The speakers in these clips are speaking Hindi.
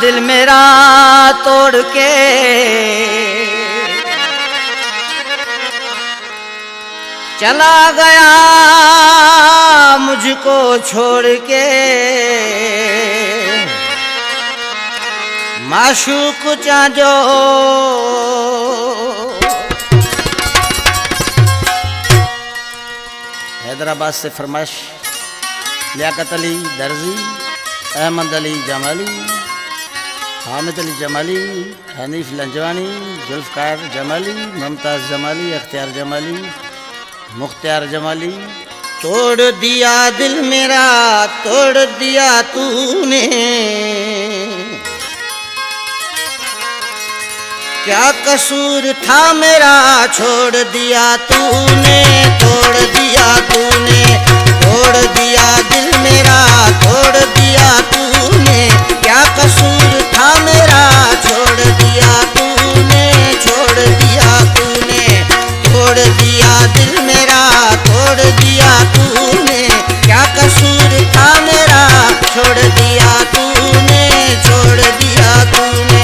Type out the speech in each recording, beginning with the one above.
दिल मेरा तोड़ के, चला गया मुझको छोड़ के। माशूक चांजो हैदराबाद से फरमाइश लियाकत अली दर्जी, अहमद अली जमाली, हामिद अली जमाली, हनीफ लंजवानी, जुल्फकार जमाली, मुमताज़ जमाली, अख्तियार जमाली, मुख्तियार जमाली। तोड़ दिया दिल मेरा, तोड़ दिया तूने, क्या कसूर था मेरा, छोड़ दिया तूने, तोड़ दिया तूने, तोड़ दिया दिल मेरा, तोड़ दिया तूने, क्या कसूर था मेरा, छोड़ दिया तूने, छोड़ दिया तूने, तोड़ दिया दिल मेरा, तोड़ दिया तूने, क्या कसूर था मेरा, छोड़ दिया तूने, छोड़ दिया तूने।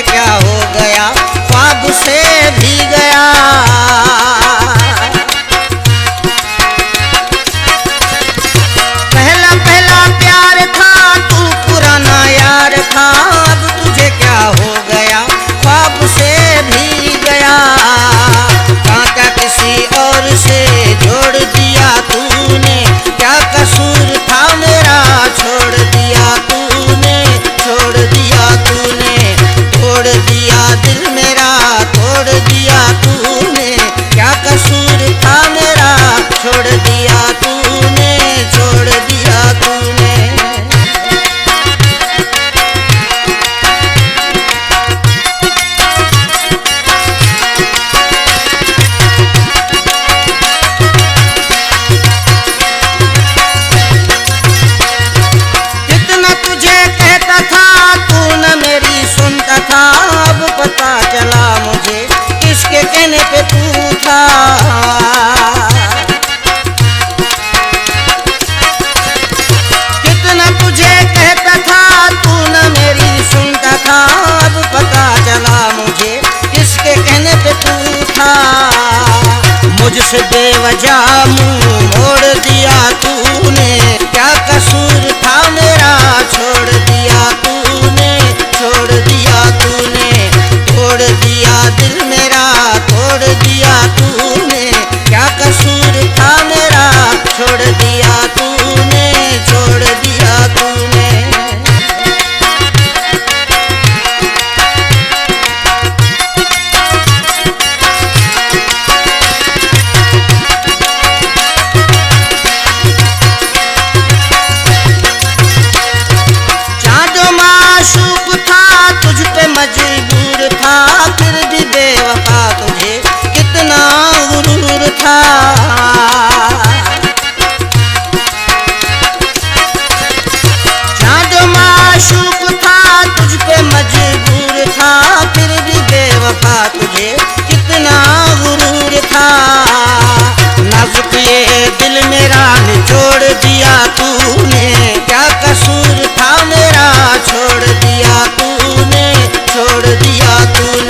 क्या हो गया, ख्वाब से भी गया, पहला पहला प्यार था, तू पुराना यार था, अब तुझे क्या हो गया, ख्वाब से भी गया। कांटा किसी और से जोड़ दिया तूने, क्या कसूर था मेरा, छोड़ दिया तूने, छोड़ दिया तूने, तोड़ दिया दिल मेरा, तोड़ दिया तूने, क्या कसूर था मेरा, छोड़ दिया तूने, छोड़ दिया तूने। कितना तुझे कहता था, तू न मेरी सुनता था, अब पता चला मुझे किसके कहने पे तू था। कितना तुझे कहता था, तू न मेरी सुनता था, अब पता चला मुझे किसके कहने पे तू था। मुझसे बेवजह मुंह मोड़ दिया तूने, क्या कसूर था मेरा, छोड़ दिया तूने, छोड़ दिया तूने, तोड़ दिया दिल मेरा, तोड़ दिया तूने, क्या कसूर था मेरा, छोड़ दिया तूने, छोड़ दिया तूने। मजबूर था, फिर भी बेवफा तुझे कितना गुरूर था। जहाँ जो माशूक था, तुझ पे मजबूर था, फिर भी बेवफा तुझे कितना गुरूर था। नाजुक ये दिल मेरा निचोड़ दिया तूने, क्या कसूर था मेरा, छोड़ दिया तूने, छोड़ दिया तूने।